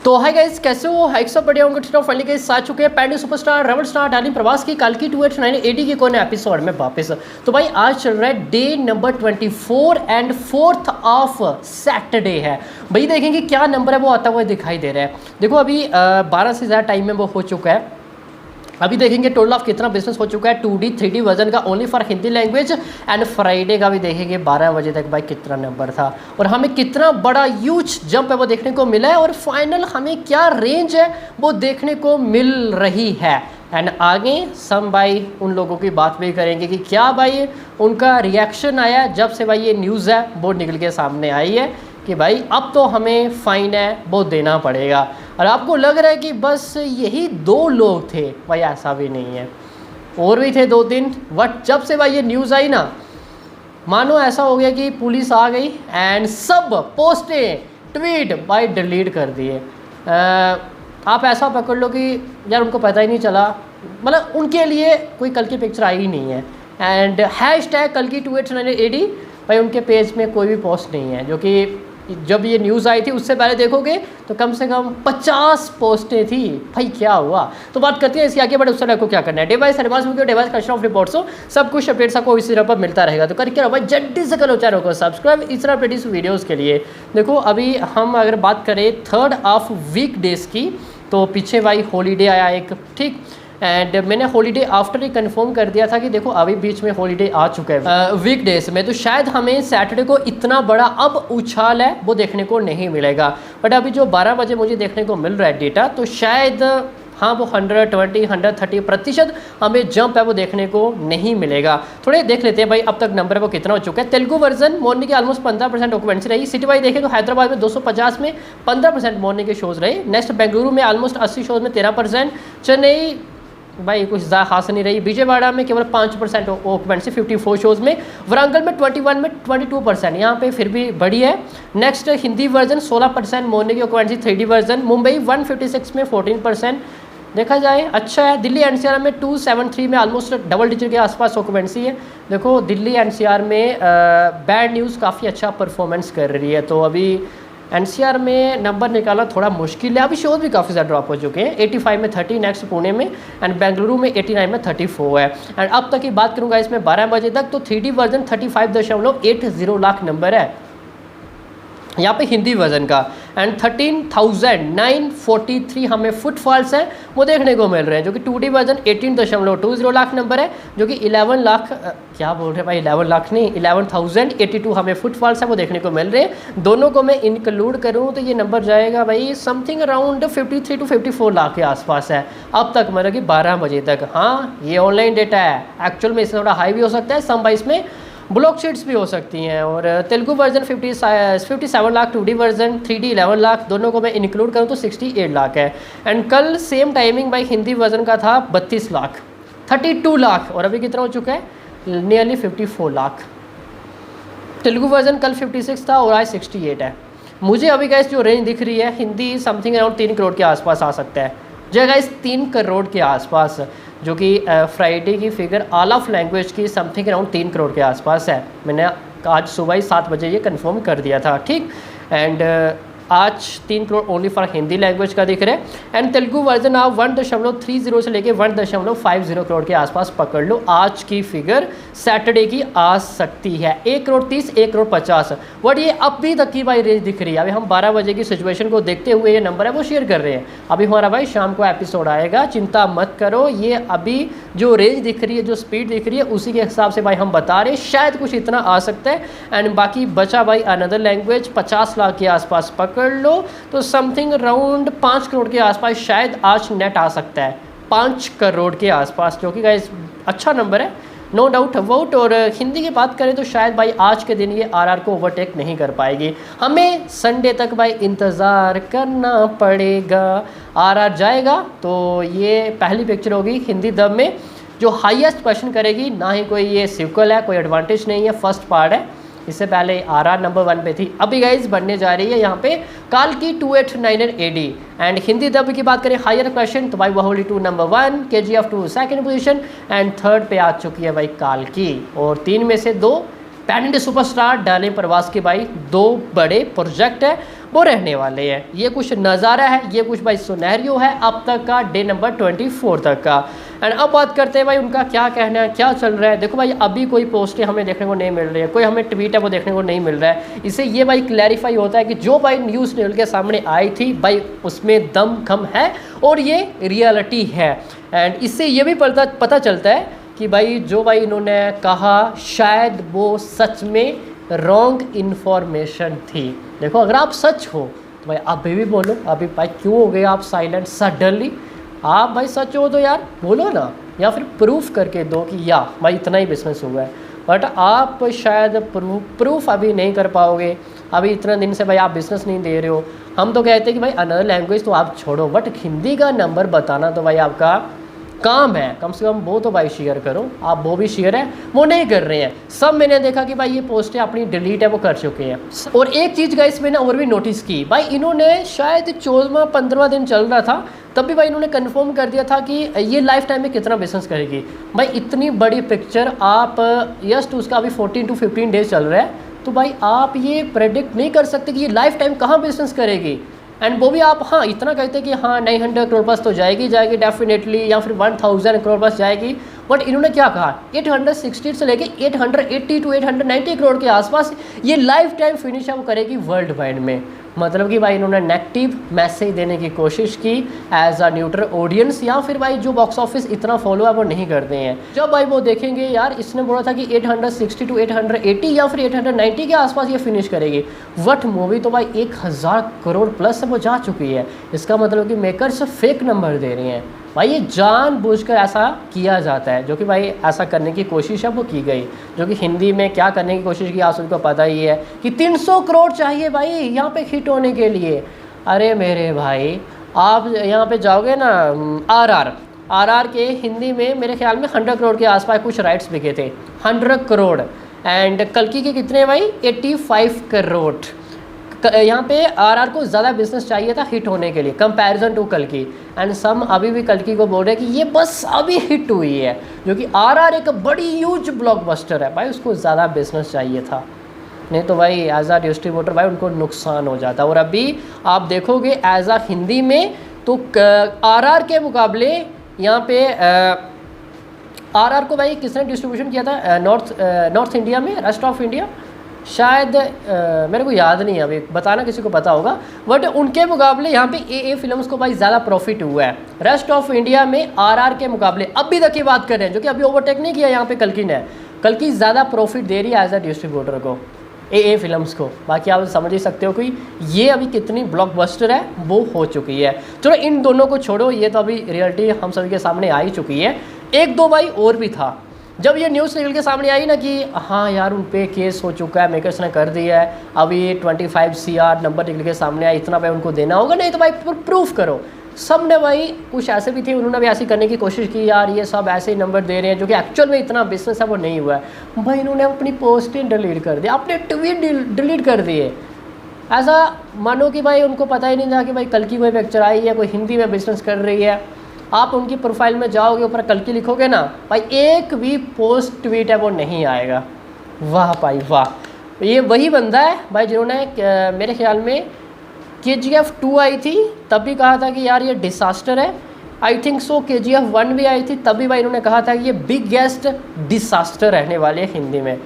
तो hi guys, कैसे हो? हाइक सब बढ़िया होंगे। ठीक फाइनली गाइस आ चुके हैं पैंडी सुपरस्टार रेवल स्टार डार्लिंग प्रवास की कल की 2898 एडी के कोने एपिसोड में वापस। तो भाई आज चल रहा है day number 24 and 4th of Saturday है। भाई देखेंगे क्या नंबर है वो आता हुआ दिखाई दे रहा है। देखो अभी 12 से ज़्यादा टाइम में वो हो चुका है। अभी देखेंगे टोटल ऑफ कितना बिजनेस हो चुका है 2D 3D वर्जन का only for Hindi language. And Friday का भी देखेंगे 12 बजे तक भाई कितना नंबर था और हमें कितना बड़ा ह्यूज जंप है वो देखने को मिला है और फाइनल हमें क्या रेंज है वो देखने को मिल रही है। एंड आगे सम भाई उन लोगों की बात भी करेंगे कि क्या भाई उनका रिएक्शन आया जब से भाई ये न्यूज़ है वो निकल के सामने आई है कि भाई अब तो हमें फ़ाइन है वो देना पड़ेगा। और आपको लग रहा है कि बस यही 2 लोग थे, भाई ऐसा भी नहीं है, और भी थे 2-3। बट जब से भाई ये न्यूज़ आई ना, मानो ऐसा हो गया कि पुलिस आ गई एंड सब पोस्टें ट्वीट भाई डिलीट कर दिए। आप ऐसा पकड़ लो कि यार उनको पता ही नहीं चला, मतलब उनके लिए कोई कल की पिक्चर आई ही नहीं है। एंड हैशटैग कल की 2898 एडी भाई उनके पेज में कोई भी पोस्ट नहीं है, जो कि जब ये न्यूज़ आई थी उससे पहले देखोगे तो कम से कम 50 पोस्टें थी। भाई क्या हुआ? तो बात करते हैं इसके आगे, बट उससे आपको क्या करना है। Device advance video, device collection of reports हो, सब कुछ अपडेट्स आपको इसी तरह पर मिलता रहेगा। तो करके भाई जल्दी से करो चैनल को सब्सक्राइब इस तरह अपडेट्स वीडियोज़ के लिए। देखो अभी हम अगर बात करें 3rd ऑफ वीक डेज़ की, तो पीछे भाई हॉलीडे आया एक, ठीक। एंड मैंने हॉलीडे आफ्टर ही कंफर्म कर दिया था कि देखो अभी बीच में हॉलीडे आ चुका है वीकडेज में, तो शायद हमें सैटरडे को इतना बड़ा अब उछाल है वो देखने को नहीं मिलेगा। बट अभी जो 12 बजे मुझे देखने को मिल रहा है डेटा, तो शायद हाँ वो 120-130% हमें जंप है वो देखने को नहीं मिलेगा। थोड़े देख लेते हैं भाई अब तक नंबर है वो कितना हो चुका है। तेलुगु वर्जन मॉर्निंग की ऑलमोस्ट 15% ऑक्यूपेंसी रही। सिटी वाइज देखें तो हैदराबाद में 250 में 15% मॉर्निंग के शोज़ रहे। नेक्स्ट बेंगलुरु में ऑलमोस्ट 80 शोज़ में 13%। चेन्नई भाई कुछ ज़्यादा खास नहीं रही। विजयवाड़ा में केवल 5% ऑक्यूपेंसी 54 शोज़ में। वरंगल में 21 में 22%, यहाँ पे फिर भी बड़ी है। नेक्स्ट हिंदी वर्जन 16% मॉर्निंग की ऑक्यूपेंसी 3D वर्जन। मुंबई 156 में 14% देखा जाए अच्छा है। दिल्ली एनसीआर में 273 में ऑलमोस्ट डबल डिजिट के आसपास ऑक्यूपेंसी है। देखो दिल्ली एनसीआर में बैड न्यूज़ काफ़ी अच्छा परफॉर्मेंस कर रही है, तो अभी एनसीआर में नंबर निकालना थोड़ा मुश्किल है। अभी शोज़ भी काफ़ी ज़्यादा ड्रॉप हो चुके हैं। 85 में 30 नेक्स्ट पुणे में, एंड बेंगलुरु में 89 में 34 है। एंड अब तक की बात करूँगा इसमें 12 बजे तक, तो 3D वर्जन 35.80 लाख नंबर है यहाँ पे हिंदी वर्जन का। एंड 13,943 हमें फुटफॉल्स हैं वो देखने को मिल रहे हैं, जो कि 2D वर्जन 18.20 लाख नंबर है, जो कि 11 लाख क्या बोल रहे हैं भाई, 11 लाख नहीं 11,082 हमें फुटफॉल्स है वो देखने को मिल रहे हैं। दोनों को मैं इंक्लूड करूँ तो ये नंबर जाएगा भाई समथिंग अराउंड 53 to 54 लाख के आसपास है अब तक, मतलब कि 12 बजे तक। हाँ ये ऑनलाइन डेटा है, एक्चुअल में इससे थोड़ा हाई भी हो सकता है, सम बाइस में ब्लॉक शीट्स भी हो सकती हैं। और Telugu version 57 lakh, 2D version 3D 11 lakh, दोनों को मैं इंक्लूड करूँ तो 68 लाख है। एंड कल सेम टाइमिंग भाई हिंदी वर्जन का था 32 लाख 32 लाख, और अभी कितना हो चुका है नियरली 54 लाख। तेलुगु वर्जन कल 56 था और आज 68 है। मुझे अभी गाइस जो रेंज दिख रही है हिंदी समथिंग अराउंड 3 करोड़ के आसपास आ सकता है, जो गाइस 3 करोड़ के आसपास, जो कि फ्राइडे की फिगर ऑल ऑफ लैंग्वेज की समथिंग अराउंड 3 करोड़ के आसपास है। मैंने आज सुबह ही 7 बजे ये कंफर्म कर दिया था, ठीक। एंड आज 3 crore only for Hindi language का दिख रहा है। एंड तेलुगु वर्जन आप 1.30 से लेके 1.50 करोड़ के आसपास पकड़ लो। आज की फिगर सैटरडे की आ सकती है 1 करोड़ 30, 1 करोड़ 50, बट ये अभी तक की भाई रेंज दिख रही है। अभी हम 12 बजे की सिचुएशन को देखते हुए ये नंबर है वो शेयर कर रहे हैं। अभी हमारा भाई शाम को एपिसोड आएगा, चिंता मत करो। ये अभी जो रेंज दिख रही है, जो स्पीड दिख रही है, उसी के हिसाब से भाई हम बता रहे हैं शायद कुछ इतना आ सकता है। एंड बाकी बचा भाई अनदर लैंग्वेज 50 लाख के आसपास पकड़ लो, तो समथिंग अराउंड 5 करोड़ के आसपास शायद आज नेट आ सकता है, 5 करोड़ के आसपास, जो कि गाइस अच्छा नंबर है, नो डाउट अबाउट। और हिंदी की बात करें तो शायद भाई आज के दिन ये आरआर को ओवरटेक नहीं कर पाएगी। हमें संडे तक भाई इंतज़ार करना पड़ेगा। आरआर जाएगा तो ये पहली पिक्चर होगी हिंदी डब में जो हाईएस्ट क्वेश्चन करेगी, ना ही कोई ये सिक्वल है, कोई एडवांटेज नहीं है, फर्स्ट पार्ट है। इससे पहले आरआर नंबर 1 पे थी, अभी गाइज बनने जा रही है यहाँ पे काल की 2898 एडी। एंड हिंदी दब की बात करें हायर क्वेश्चन तो भाई Baahubali 2 number 1, KGF 2 second position, and 3rd पे आ चुकी है भाई काल की। और 3 में से 2 पैन इंडिया सुपरस्टार डार्लिंग प्रवास के भाई 2 बड़े प्रोजेक्ट है। वो रहने वाले हैं। ये कुछ नज़ारा है, ये कुछ भाई सिनेरियो है अब तक का, डे नंबर 24 तक का। एंड अब बात करते हैं भाई उनका क्या कहना है, क्या चल रहा है। देखो भाई अभी कोई पोस्टें हमें देखने को नहीं मिल रही है, कोई हमें ट्वीट है वो देखने को नहीं मिल रहा है। इससे ये भाई क्लैरिफाई होता है कि जो भाई न्यूज़ निकल के सामने आई थी भाई उसमें दम खम है और ये रियलिटी है। एंड इससे ये भी पता चलता है कि भाई जो भाई इन्होंने कहा शायद वो सच में रॉन्ग इन्फॉर्मेशन थी। देखो अगर आप सच हो तो भाई अभी भी बोलो, अभी भाई क्यों हो गए आप साइलेंट सडनली। आप भाई सच हो तो यार बोलो ना, या फिर प्रूफ करके दो कि या भाई इतना ही बिजनेस हुआ है। बट आप शायद प्रूफ अभी नहीं कर पाओगे, अभी इतना दिन से भाई आप बिजनेस नहीं दे रहे हो। हम तो कहते हैं कि भाई अनदर लैंग्वेज तो आप छोड़ो, बट हिंदी का नंबर बताना तो भाई आपका काम है, कम से कम वो तो भाई शेयर करो। आप वो भी शेयर है वो नहीं कर रहे हैं। सब मैंने देखा कि भाई ये पोस्टें अपनी डिलीट है वो कर चुके हैं। और एक चीज़ गाइस मैंने और भी नोटिस की, भाई इन्होंने शायद 14वां-15वां दिन चल रहा था तब भी भाई इन्होंने कंफर्म कर दिया था कि ये लाइफ टाइम में कितना बिजनेस करेगी। भाई इतनी बड़ी पिक्चर आप जस्ट उसका अभी 14 to 15 डेज चल रहा है, तो भाई आप ये प्रेडिक्ट नहीं कर सकते कि ये लाइफ टाइम कहाँ बिजनेस करेगी। एंड वो भी आप हाँ इतना कहते कि हाँ 900 करोड़ प्लस तो जाएगी डेफिनेटली, या फिर 1000 करोड़ प्लस जाएगी। बट इन्होंने क्या कहा 860 से लेके 880 to 890 करोड़ के आसपास ये लाइफ टाइम फिनिश है वो करेगी वर्ल्ड वाइड में। मतलब कि भाई इन्होंने नेगेटिव मैसेज देने की कोशिश की एज अ न्यूट्रल ऑडियंस, या फिर भाई जो बॉक्स ऑफिस इतना फॉलो है वो नहीं करते हैं। जब भाई वो देखेंगे यार इसने बोला था कि 860 to 880 या फिर 890 के आसपास ये फिनिश करेगी, वट मूवी तो भाई 1000 करोड़ प्लस वो जा चुकी है। इसका मतलब कि मेकर्स फेक नंबर दे रहे हैं। भाई ये जानबूझकर ऐसा किया जाता है, जो कि भाई ऐसा करने की कोशिश है वो की गई। जो कि हिंदी में क्या करने की कोशिश की आप सबको पता ही है कि 300 करोड़ चाहिए भाई यहाँ पे हिट होने के लिए। अरे मेरे भाई आप यहाँ पे जाओगे ना आरआर के हिंदी में मेरे ख्याल में 100 करोड़ के आसपास कुछ राइट्स बिके थे, 100 करोड़। एंड कल्कि के कितने भाई 85 करोड़। यहाँ पे आरआर को ज़्यादा बिजनेस चाहिए था हिट होने के लिए कंपैरिजन टू कल्कि। एंड सम अभी भी कल्कि को बोल रहे हैं कि ये बस अभी हिट हुई है, जो कि आरआर एक बड़ी ह्यूज ब्लॉकबस्टर है भाई, उसको ज़्यादा बिजनेस चाहिए था। नहीं तो भाई एज आ डिस्ट्रीब्यूटर भाई उनको नुकसान हो जाता। और अभी आप देखोगे एज आ हिंदी में तो आरआर के मुकाबले यहाँ पे आरआर को भाई किसने डिस्ट्रीब्यूशन किया था नॉर्थ इंडिया में, रेस्ट ऑफ इंडिया शायद मेरे को याद नहीं है, अभी बताना किसी को पता होगा। बट उनके मुकाबले यहाँ पे ए फिल्म्स को भाई ज़्यादा प्रॉफिट हुआ है। रेस्ट ऑफ इंडिया में आरआर के मुकाबले अभी तक की बात कर रहे हैं, जो कि अभी ओवरटेक नहीं किया यहाँ पे कल्कि ने। कल्कि ज़्यादा प्रॉफिट दे रही है एज अ डिस्ट्रीब्यूटर को ए फिल्म्स को। बाकी आप समझ ही सकते हो कि ये अभी कितनी ब्लॉकबस्टर है वो हो चुकी है। चलो इन दोनों को छोड़ो, ये तो अभी रियलिटी हम सभी के सामने आ ही चुकी है। एक दो भाई और भी था, जब ये न्यूज़ निकल के सामने आई ना कि हाँ यार उन पे केस हो चुका है, मेकर्स ने कर दिया है, अभी 25 CR नंबर निकल के सामने आया, इतना भाई उनको देना होगा, नहीं तो भाई प्रूफ करो। सब ने भाई कुछ ऐसे भी थे, उन्होंने भी ऐसी करने की कोशिश की यार ये सब ऐसे ही नंबर दे रहे हैं, जो कि एक्चुअल में इतना बिजनेस है वो नहीं हुआ है। भाई इन्होंने अपनी पोस्टें डिलीट कर दी, अपने ट्वीट डिलीट कर दिए। ऐसा मानो कि भाई उनको पता ही नहीं था कि भाई कल्कि कोई पिक्चर आई है, कोई हिंदी में बिजनेस कर रही है। आप उनकी प्रोफाइल में जाओगे, ऊपर कल्कि लिखोगे ना भाई, एक भी पोस्ट ट्वीट है वो नहीं आएगा। वाह भाई वाह, ये वही बंदा है भाई जिन्होंने मेरे ख्याल में KGF 2 आई थी तब भी कहा था कि यार ये डिसास्टर है। आई थिंक सो KGF 1 भी आई थी तब भी भाई इन्होंने कहा था कि ये बिगेस्ट डिसास्टर रहने वाली है हिंदी में।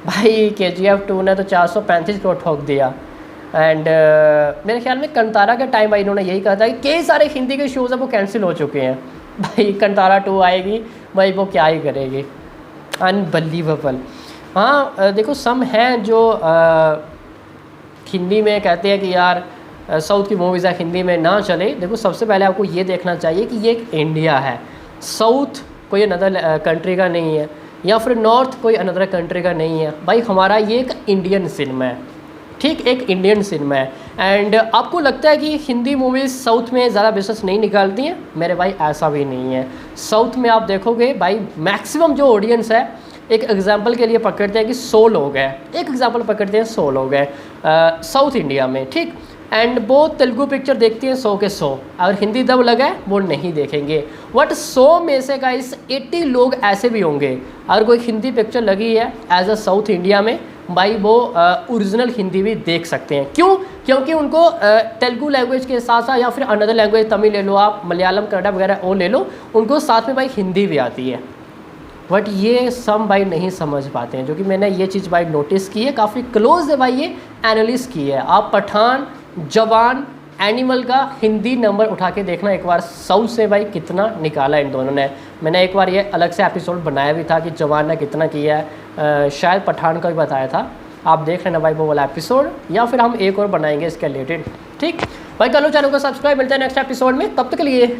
भाई KGF 2 ने तो 435 करोड़ ठोक दिया। एंड मेरे ख्याल में कंतारा के टाइम भाई इन्होंने यही कहा था कि कई सारे हिंदी के शोज़ हैं वो कैंसिल हो चुके हैं। भाई कंतारा 2 आएगी भाई वो क्या ही करेगी, अनबिलीवेबल। हाँ देखो सम हैं जो हिंदी में कहते हैं कि यार साउथ की मूवीज़ है हिंदी में ना चले। देखो सबसे पहले आपको ये देखना चाहिए कि ये एक इंडिया है, साउथ कोई अनदर कंट्री का नहीं है, या फिर नॉर्थ कोई अनदर कंट्री का नहीं है। भाई हमारा ये एक इंडियन सिनेमा है, ठीक, एक इंडियन सिनेमा है। एंड आपको लगता है कि हिंदी मूवीज़ साउथ में ज़्यादा बिजनेस नहीं निकालती हैं, मेरे भाई ऐसा भी नहीं है। साउथ में आप देखोगे भाई मैक्सिमम जो ऑडियंस है, एक एग्जांपल के लिए पकड़ते हैं कि 100 लोग हैं, एक एग्जांपल पकड़ते हैं 100 लोग हैं साउथ इंडिया में, ठीक। एंड वो तेलुगु पिक्चर देखती हैं 100 के 100, और हिंदी दब लगा है वो नहीं देखेंगे। बट 100 में से गाइस 80 लोग ऐसे भी होंगे, अगर कोई हिंदी पिक्चर लगी है एज अ साउथ इंडिया में भाई वो ओरिजिनल हिंदी भी देख सकते हैं। क्यों? क्योंकि उनको तेलुगु लैंग्वेज के साथ साथ या फिर अनदर लैंग्वेज, तमिल ले लो आप, मलयालम कन्नड़ा वगैरह वो ले लो, उनको साथ में भाई हिंदी भी आती है। बट ये सम भाई नहीं समझ पाते हैं, जो कि मैंने ये चीज़ भाई नोटिस की है, काफ़ी क्लोज है भाई ये एनालिस की है। आप पठान, जवान, एनिमल का हिंदी नंबर उठा के देखना एक बार, 100 से भाई कितना निकाला इन दोनों ने। मैंने एक बार ये अलग से एपिसोड बनाया भी था कि जवान ने कितना किया है, शायद पठान का भी बताया था, आप देख लेना भाई वो वाला एपिसोड, या फिर हम एक और बनाएंगे इसके रिलेटेड। ठीक भाई, कर लो चैनल को सब्सक्राइब, मिलते हैं नेक्स्ट एपिसोड में, तब तक के लिए।